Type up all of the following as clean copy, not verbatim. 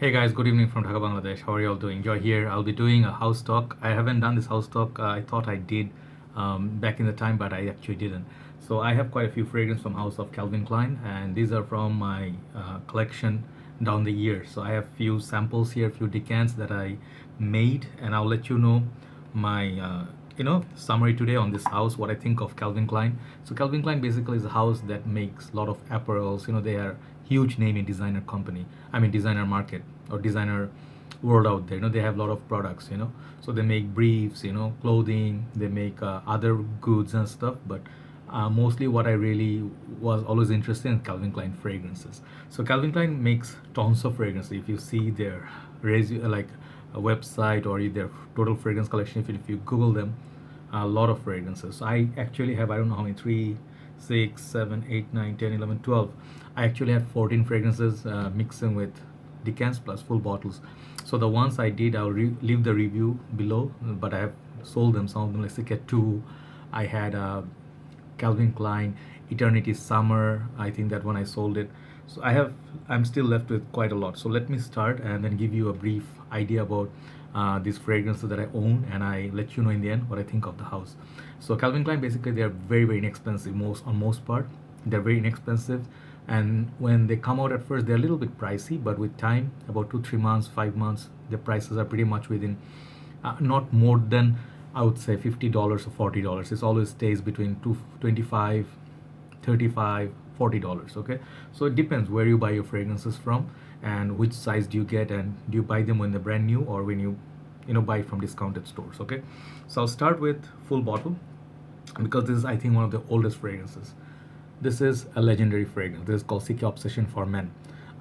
Hey guys, good evening from Dhaka, Bangladesh. How are you all doing? Joy here. I'll be doing a house talk. I haven't done this house talk. I thought I did back in the time, but I actually didn't. So I have quite a few fragrances from House of Calvin Klein, and these are from my collection down the years. So I have few samples here, few decants that I made, and I'll let you know my summary today on this house, what I think of Calvin Klein. So Calvin Klein basically is a house that makes a lot of apparels. They are huge name in designer company. I mean designer market or designer world out there. They have a lot of products. So they make briefs, clothing. They make other goods and stuff, but mostly what I really was always interested in Calvin Klein fragrances. So Calvin Klein makes tons of fragrances. If you see their like a website or their total fragrance collection, if you Google them, a lot of fragrances. So I actually have, I don't know how many, 3, 6, 7, 8, 9, 10, 11, 12. I actually have 14 fragrances mixing with decants plus full bottles. So the ones I did, I'll leave the review below, but I have sold them. Some of them, like Sicket 2. I had Calvin Klein Eternity Summer. I think that one I sold it. So I'm still left with quite a lot. So let me start and then give you a brief idea about these fragrances that I own, and I let you know in the end what I think of the house. So Calvin Klein, basically they're very very inexpensive. Most part they're very inexpensive, and when they come out at first they're a little bit pricey, but with time, about 2-3 months, 5 months, the prices are pretty much within not more than, I would say, $50 or $40. It always stays between 25, 35, $40. Okay, so it depends where you buy your fragrances from and which size do you get, and do you buy them when they're brand new or when you buy from discounted stores. Okay, so I'll start with full bottle because this is, I think, one of the oldest fragrances. This is a legendary fragrance. This is called Caustic Obsession for Men.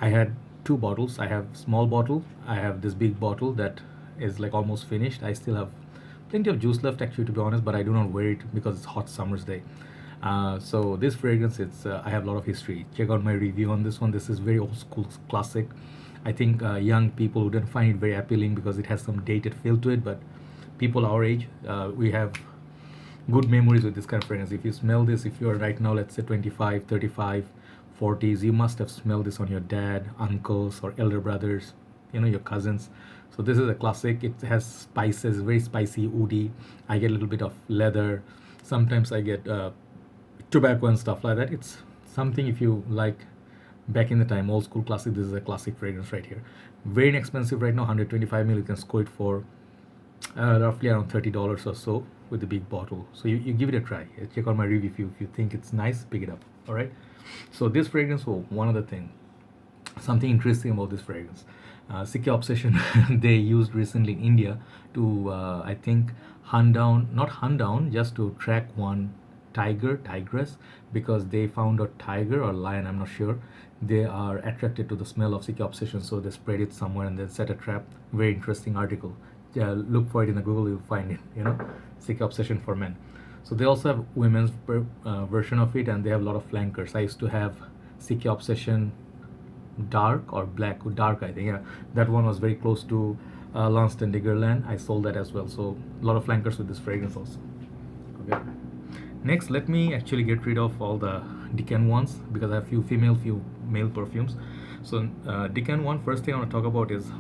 I had two bottles. I have small bottle. I have this big bottle that is like almost finished. I still have plenty of juice left, actually, to be honest, but I do not wear it because it's hot summer's day. So this fragrance, it's I have a lot of history. Check out my review on this one. This is very old school classic. I think young people wouldn't find it very appealing because it has some dated feel to it, but people our age, we have good memories with this kind of fragrance. If you smell this, if you're right now, let's say 25, 35, 40s, you must have smelled this on your dad, uncles, or elder brothers, your cousins. So this is a classic. It has spices, very spicy, woody. I get a little bit of leather. Sometimes I get tobacco and stuff like that. It's something, if you like back in the time, old school classic, this is a classic fragrance right here. Very inexpensive right now, 125 ml. You can score it for roughly around $30 or so with the big bottle. So you give it a try. Check out my review. If you think it's nice, pick it up. All right. So this fragrance, one other thing, something interesting about this fragrance, Sikh Obsession, they used recently in India to I think not hunt down, just to track one tigress, because they found a tiger or lion, I'm not sure. They are attracted to the smell of Sikh Obsession, so they spread it somewhere and then set a trap. Very interesting article. Look for it in the Google, you'll find it. Sikh Obsession for Men. So they also have women's version of it, and they have a lot of flankers. I used to have Sikh Obsession dark or black, dark, I think. Yeah, that one was very close to Lanston Diggerland. I sold that as well. So a lot of flankers with this fragrance also. Okay. Next, let me actually get rid of all the decant ones because I have few female, few male perfumes. So decant one, first thing I want to talk about is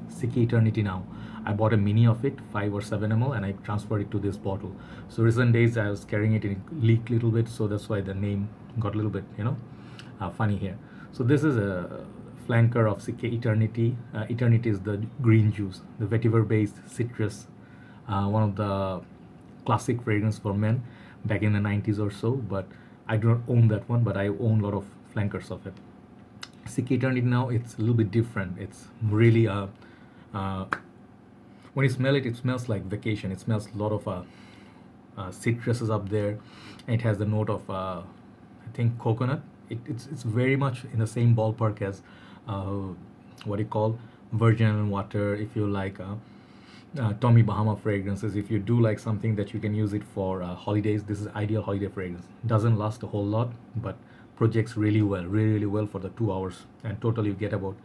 Sikh Eternity Now. I bought a mini of it, 5 or 7 ml, and I transferred it to this bottle. So recent days I was carrying it, and it leaked a little bit, so that's why the name got a little bit, funny here. So this is a flanker of Sikh Eternity. Eternity is the green juice, the vetiver-based citrus, one of the classic fragrance for men back in the 90s or so. But I do not own that one, but I own a lot of flankers of it. Sikh Eternity Now, it's a little bit different. It's really when you smell it, it smells like vacation. It smells a lot of citruses up there. And it has the note of I think coconut. It's very much in the same ballpark as what you call virgin water. If you like Tommy Bahama fragrances, if you do like something that you can use it for holidays, this is ideal holiday fragrance. Doesn't last a whole lot, but projects really well, really well for the 2 hours. And total you get about,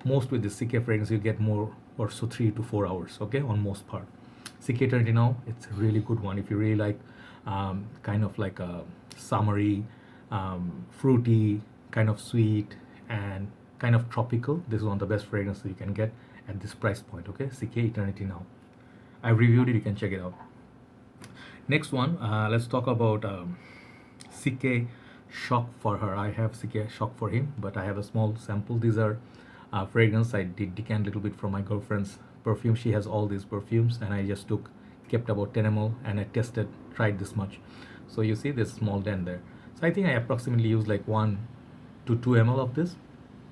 most with the CK fragrance you get more or so 3 to 4 hours. Okay, on most part. CK Eternity Now, it's a really good one if you really like kind of like a summery, fruity, kind of sweet, and kind of tropical. This is one of the best fragrances you can get at this price point. Okay, CK Eternity Now. I reviewed it. You can check it out. Next one, let's talk about CK Shock for her. I have CK Shock for him, but I have a small sample. These are fragrance. I did decant a little bit from my girlfriend's perfume. She has all these perfumes, and I just kept about 10 ml, and I tried this much. So you see this small dent there. So I think I approximately use like 1 to 2 ml of this.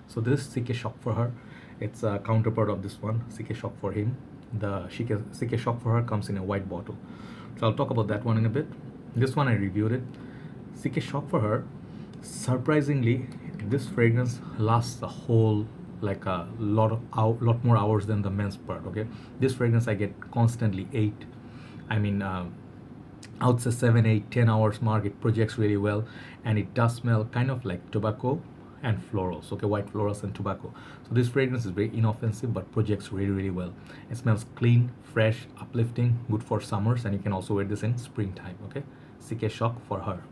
So this CK Shock for her. It's a counterpart of this one, CK Shock for him. The CK Shock for her comes in a white bottle. So I'll talk about that one in a bit. This one I reviewed it. CK Shock for her. Surprisingly, this fragrance lasts a whole like a lot more hours than the men's part. Okay, this fragrance I get constantly 8. I mean, I would say 7, 8, 10 hours mark. It projects really well, and it does smell kind of like tobacco and florals. Okay, white florals and tobacco. So this fragrance is very inoffensive but projects really, really well. It smells clean, fresh, uplifting, good for summers, and you can also wear this in springtime. Okay, CK Shock for her.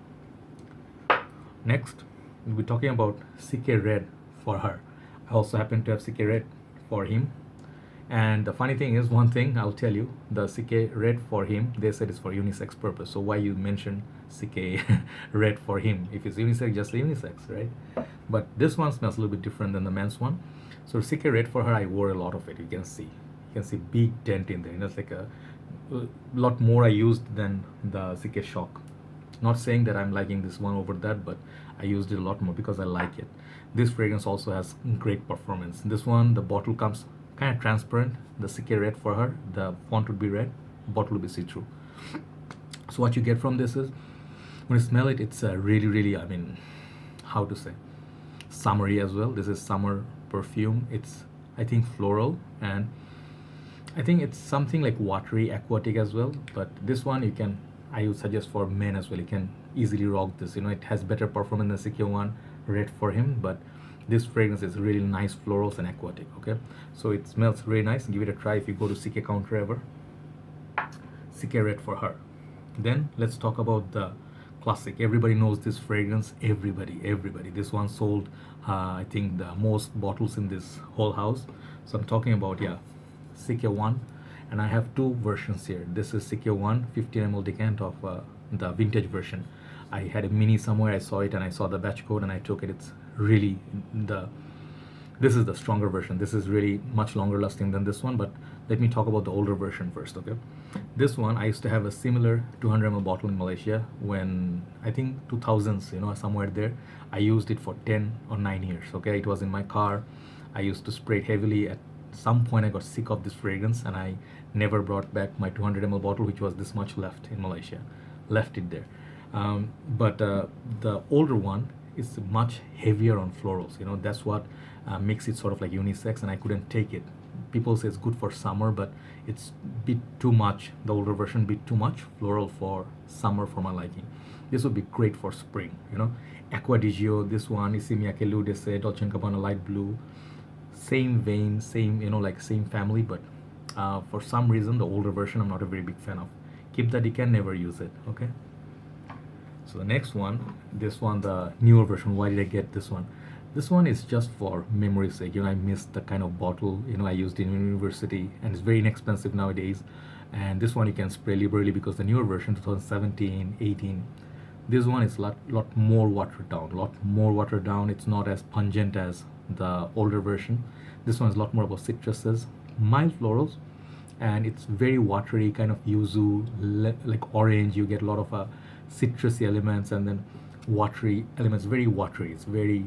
Next, we'll be talking about CK Red for her. I also happen to have CK Red for him. And the funny thing is, one thing I'll tell you, the CK Red for him, they said it's for unisex purpose. So why you mention CK Red for him? If it's unisex, just say unisex, right? But this one smells a little bit different than the men's one. So CK Red for her, I wore a lot of it. You can see big dent in there. It's like a lot more I used than the CK Shock. Not saying that I'm liking this one over that, but I used it a lot more because I like it. This fragrance also has great performance. This one, the bottle comes kind of transparent. The CK Red for her, the font would be red, bottle will be see-through. So what you get from this is, when you smell it, it's really, really, I mean, how to say, summery as well. This is summer perfume. It's, I think, floral, and I think it's something like watery, aquatic as well. But this one I would suggest for men as well. You can easily rock this. It has better performance than CK one Red for him, but this fragrance is really nice florals and aquatic. Okay, so it smells really nice. Give it a try if you go to CK counter ever. CK Red for her. Then let's talk about the classic. Everybody knows this fragrance. Everybody. This one sold I think the most bottles in this whole house. So I'm talking about CK1, and I have two versions here. This is CK1 15 ml decant of the vintage version. I had a mini somewhere, I saw it and I saw the batch code and I took it. It's really this is the stronger version. This is really much longer lasting than this one, but let me talk about the older version first. Okay, this one I used to have a similar 200 ml bottle in Malaysia when I think 2000s, somewhere there. I used it for 10 or 9 years. Okay, it was in my car. I used to spray it heavily. At some point I got sick of this fragrance and I never brought back my 200 ml bottle, which was this much left in Malaysia. Left it there. But the older one is much heavier on florals. That's what makes it sort of like unisex, and I couldn't take it. People say it's good for summer, but it's a bit too much. The older version bit too much floral for summer for my liking. This would be great for spring. Aqua di Gio, this one, Isimiake Ludese, Dolce & Gabbana light blue, same vein, same like same family, but for some reason the older version I'm not a very big fan of. Keep the decant, never use it. Okay. So the next one, this one, the newer version. Why did I get this one? This one is just for memory's sake. I missed the kind of bottle I used in university, and it's very inexpensive nowadays. And this one you can spray liberally because the newer version, 2017, 18, this one is lot more watered down. It's not as pungent as the older version. This one is a lot more about citruses, mild florals, and it's very watery, kind of yuzu, like orange. You get a lot of citrusy elements and then watery elements. Very watery. It's very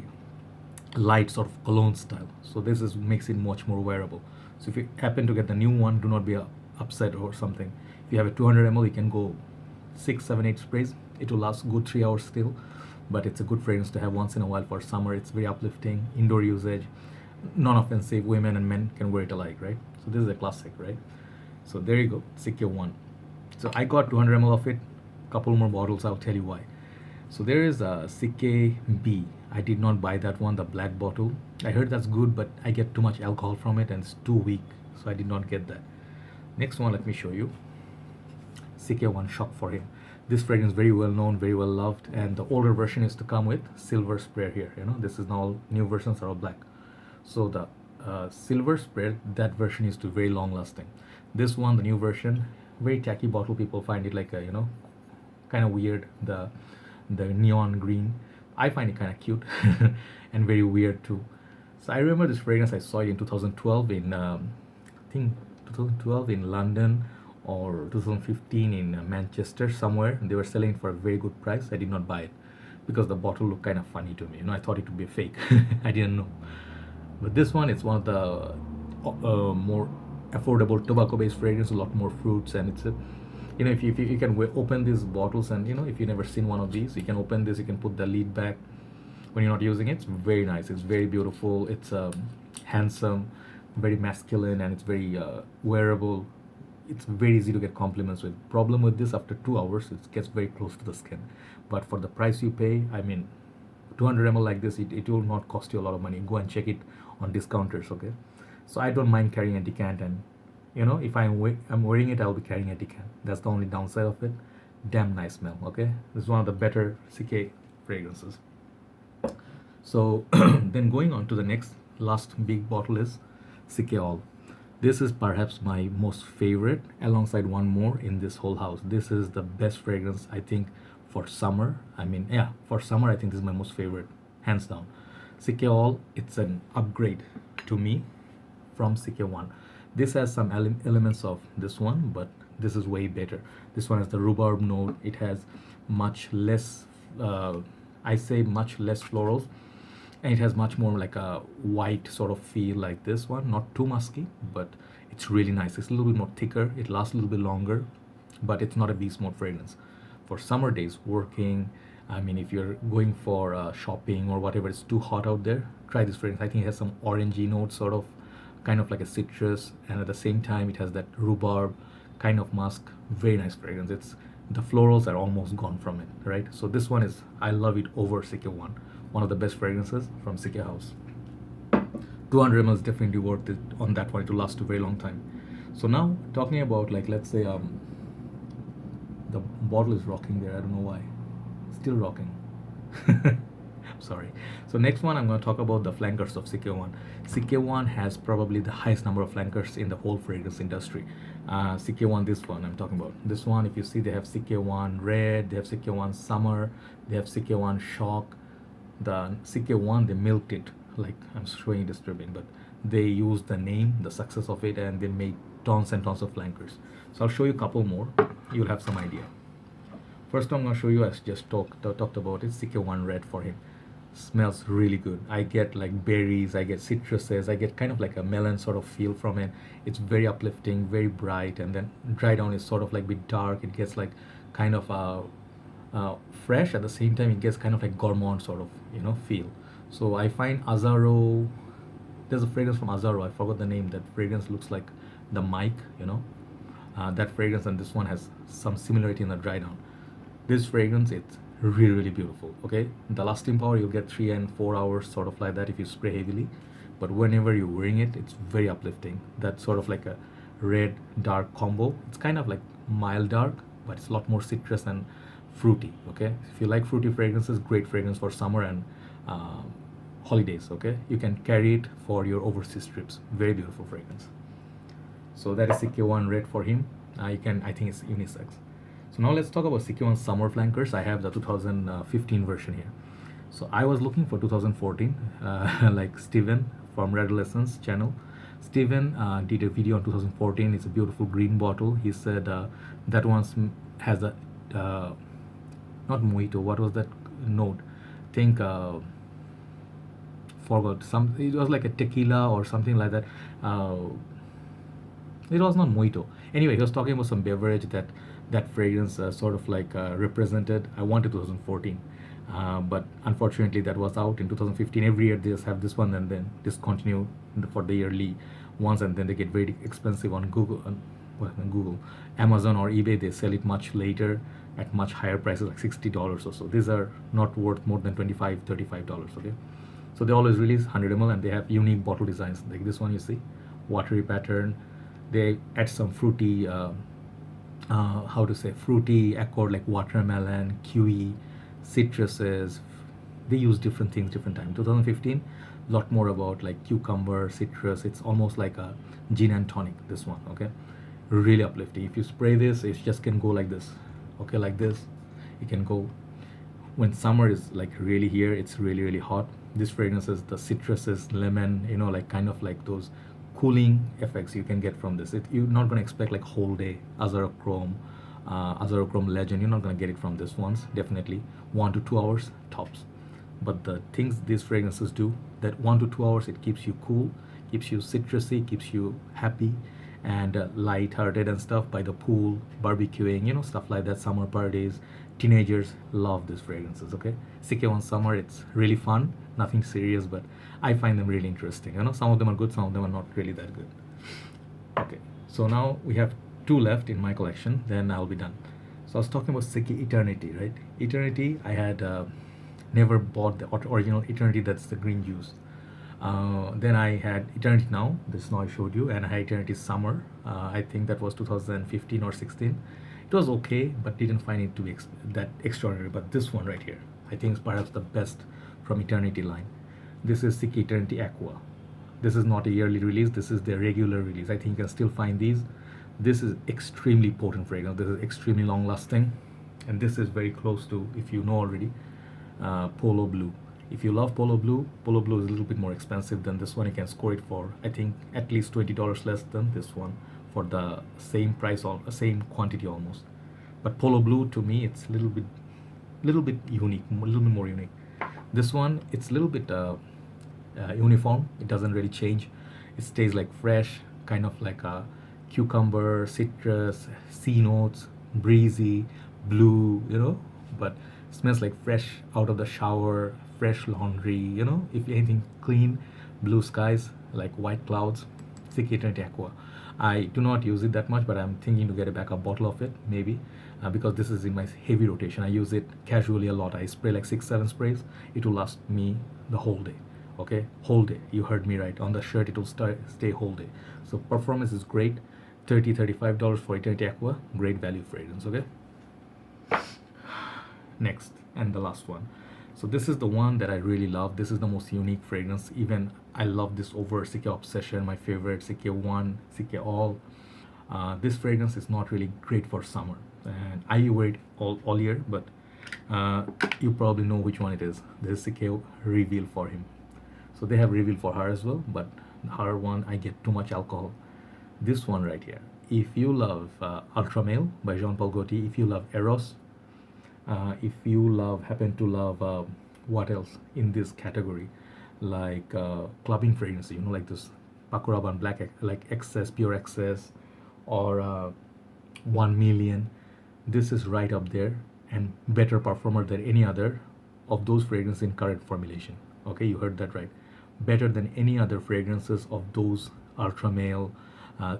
light, sort of cologne style. So this makes it much more wearable. So if you happen to get the new one, do not be upset or something. If you have a 200 ml, you can go 6, 7, 8 sprays. It will last good 3 hours still, but it's a good fragrance to have once in a while for summer. It's very uplifting, indoor usage, non-offensive. Women and men can wear it alike, right? So this is a classic, right? So there you go, CK1. So I got 200 ml of it, couple more bottles. I'll tell you why. So there is a CKB. I did not buy that one, the black bottle. I heard that's good, but I get too much alcohol from it and it's too weak, so I did not get that. Next one, let me show you. CK1 Shock for him. This fragrance very well known, very well loved, and the older version is to come with silver spray here. This is now, new versions are all black. So the silver spread, that version is to very long lasting. This one, the new version, very tacky bottle. People find it like a, kind of weird. The neon green, I find it kind of cute and very weird too. So I remember this fragrance. I saw it in 2012 in I think 2012 in London or 2015 in Manchester somewhere. They were selling it for a very good price. I did not buy it because the bottle looked kind of funny to me. I thought it would be fake. I didn't know. But this one, it's one of the more affordable tobacco-based fragrances. A lot more fruits, and it's a, if you can open these bottles, and if you've never seen one of these, you can open this. You can put the lid back when you're not using it. It's very nice. It's very beautiful. It's handsome, very masculine, and it's very wearable. It's very easy to get compliments with. Problem with this, after 2 hours, it gets very close to the skin. But for the price you pay, I mean, 200 ml like this, it will not cost you a lot of money. Go and check it on discounters, okay? So I don't mind carrying a decant, and if I'm wearing it, I'll be carrying a decant. That's the only downside of it. Damn nice smell, okay? This is one of the better CK fragrances. So then going on to the next last big bottle is CK All. This is perhaps my most favorite, alongside one more in this whole house. This is the best fragrance, I think, for summer. I mean, yeah, for summer, I think this is my most favorite, hands down. CK All, it's an upgrade to me from CK1. This has some elements of this one, but this is way better. This one has the rhubarb note. It has much less, I say much less florals, and it has much more like a white sort of feel like this one. Not too musky, but it's really nice. It's a little bit more thicker. It lasts a little bit longer, but it's not a beast mode fragrance. For summer days, working, I mean, if you're going for shopping or whatever, it's too hot out there, try this fragrance. I think it has some orangey notes, sort of, kind of like a citrus, and at the same time, it has that rhubarb kind of musk. Very nice fragrance. It's the florals are almost gone from it, right? So this one is, I love it over CK1. One of the best fragrances from CK House. 200 ml is definitely worth it on that one. It will last a very long time. So now talking about, like, let's say the bottle is rocking there. I don't know why. Still rocking. Sorry. So next one, I'm going to talk about the flankers of CK1. CK1 has probably the highest number of flankers in the whole fragrance industry. CK1, this one I'm talking about. This one, if you see, they have CK1 Red, they have CK1 Summer, they have CK1 Shock. The CK1, they milked it, like I'm showing disturbing, but they used the name, the success of it, and they made tons and tons of flankers. So I'll show you a couple more. You'll have some idea. First, I'm going to show you, as just talked about it, CK1 Red for him. Smells really good. I get like berries, I get citruses, I get kind of like a melon sort of feel from it. It's very uplifting, very bright, and then dry down is sort of like a bit dark. It gets like kind of fresh. At the same time, it gets kind of like gourmand sort of feel. So I find Azaro, there's a fragrance from Azaro, I forgot the name. That fragrance looks like the mic, that fragrance, and this one has some similarity in the dry down. This fragrance, it's really, really beautiful. Okay, the lasting power, you'll get 3 and 4 hours sort of like that if you spray heavily, but whenever you're wearing it, it's very uplifting. That's sort of like a red dark combo. It's kind of like mild dark, but it's a lot more citrus and fruity. Okay, if you like fruity fragrances, great fragrance for summer and holidays. Okay, you can carry it for your overseas trips. Very beautiful fragrance. So that is CK1 Red for him. I think it's unisex. So now let's talk about CK1 Summer flankers. I have the 2015 version here. So I was looking for 2014, like Steven from Red Lessons channel. Steven did a video on 2014. It's a beautiful green bottle. He said that one has a not mojito. What was that note? I think forgot some. It was like a tequila or something like that. It was not mojito. Anyway, he was talking about some beverage that fragrance sort of like represented. I wanted 2014, but unfortunately that was out in 2015. Every year they just have this one and then discontinue for the yearly ones, and then they get very expensive on Google, Amazon or eBay. They sell it much later at much higher prices, like $60 or so. These are not worth more than $25, $35. Okay, so they always release 100 ml, and they have unique bottle designs like this one. You see, watery pattern. They add some fruity. How to say, fruity accord like watermelon, kiwi, citruses. They use different things different time. 2015, lot more about like cucumber, citrus. It's almost like a gin and tonic, this one, okay? Really uplifting. If you spray this, it just can go like this, okay, like this. It can go when summer is like really here, it's really really hot. This fragrance is the citruses, lemon, like kind of like those cooling effects you can get from this. You're not going to expect like whole day Azarochrome Legend. You're not going to get it from this ones. Definitely 1 to 2 hours tops. But the things these fragrances do, that 1 to 2 hours, it keeps you cool, keeps you citrusy, keeps you happy and light-hearted and stuff by the pool, barbecuing, stuff like that, summer parties. Teenagers love these fragrances, okay? CK1 Summer, it's really fun, nothing serious, but I find them really interesting. Some of them are good, some of them are not really that good. Okay, so now we have two left in my collection, then I'll be done. So I was talking about CK Eternity, right? Eternity, I had never bought the original Eternity, that's the green juice. Then I had Eternity Now, this now I showed you, and I had Eternity Summer. I think that was 2015 or 16. It was okay, but didn't find it to be that extraordinary. But this one right here, I think is perhaps the best from Eternity line. This is CK Eternity Aqua. This is not a yearly release, this is their regular release. I think you can still find these. This is extremely potent fragrance. This is extremely long lasting. And this is very close to, if you know already, Polo Blue. If you love Polo Blue is a little bit more expensive than this one. You can score it for, I think, at least $20 less than this one for the same price or same quantity almost. But Polo Blue, to me, it's a little bit unique, a little bit more unique. This one, it's a little bit uniform. It doesn't really change. It stays like fresh, kind of like a cucumber, citrus, sea notes, breezy, blue, but smells like fresh out of the shower, fresh laundry, if anything, clean blue skies, like white clouds. CK Eternity Aqua. I do not use it that much, but I'm thinking to get a backup bottle of it, maybe, because this is in my heavy rotation. I use it casually a lot. I spray like 6-7 sprays. It will last me the whole day, okay? Whole day. You heard me right. On the shirt, it will stay whole day. So performance is great. $35 for Eternity Aqua. Great value fragrance, okay? Next, and the last one. So this is the one that I really love. This is the most unique fragrance. Even I love this over CK Obsession, my favorite, CK1, CK All. This fragrance is not really great for summer, and I wear it all year, but you probably know which one it is. This is CK Reveal for him. So they have Reveal for her as well, but her one, I get too much alcohol. This one right here. If you love Ultra Male by Jean-Paul Gaultier, if you love Eros, if you happen to love what else in this category, like clubbing fragrances, like this Paco Rabanne Black, like Excess, Pure Excess, or 1 Million, this is right up there and better performer than any other of those fragrances in current formulation. Okay, you heard that right. Better than any other fragrances of those Ultra Male,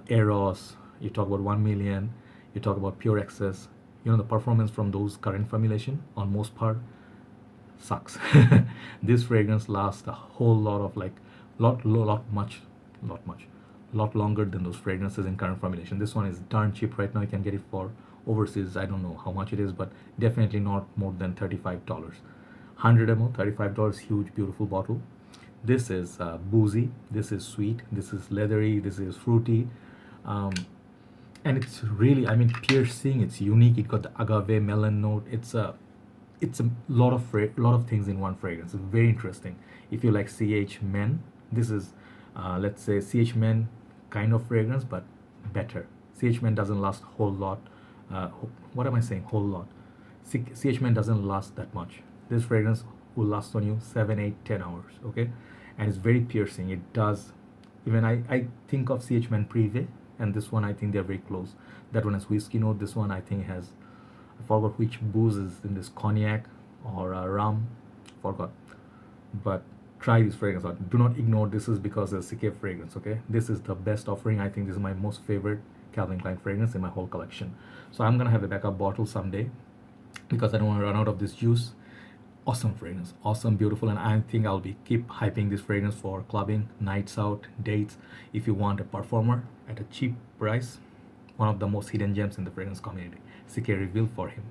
Eros. You talk about 1 Million, you talk about Pure Excess. The performance from those current formulation on most part sucks. This fragrance lasts a whole lot of lot longer than those fragrances in current formulation. This one is darn cheap right now. You can get it for overseas, I don't know how much it is, but definitely not more than $35. 100 ml, $35, huge beautiful bottle. This is boozy, this is sweet, this is leathery, this is fruity, and it's really, piercing. It's unique. It got the agave melon note. It's a lot of things in one fragrance. It's very interesting. If you like CH Men, this is let's say CH Men kind of fragrance, but better. CH Men doesn't last a whole lot. What am I saying? Whole lot. CH Men doesn't last that much. This fragrance will last on you 7, 8, 10 hours. Okay, and it's very piercing. It does. Even I think of CH Men Privé, and this one I think they're very close. That one has whiskey note. This one I think has, I forgot which booze is in this, cognac or rum, forgot. But try this fragrance out. Do not ignore this is because it's a CK fragrance. Okay, this is the best offering. I think this is my most favorite Calvin Klein fragrance in my whole collection. So I'm gonna have a backup bottle someday because I don't want to run out of this juice. Awesome fragrance, awesome, beautiful, and I think I'll be keep hyping this fragrance for clubbing, nights out, dates. If you want a performer at a cheap price, one of the most hidden gems in the fragrance community, CK Reveal for him.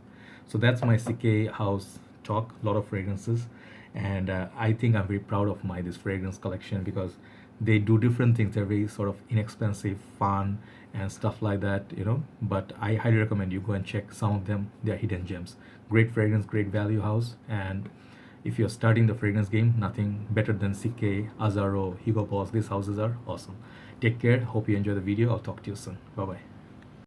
So that's my CK house talk. A lot of fragrances, And I think I'm very proud of my this fragrance collection because they do different things. They're very sort of inexpensive, fun, and stuff like that, you know. But I highly recommend you go and check some of them. They're hidden gems. Great fragrance, great value house. And if you're starting the fragrance game, nothing better than CK, Azaro, Hugo Boss. These houses are awesome. Take care. Hope you enjoy the video. I'll talk to you soon. Bye bye.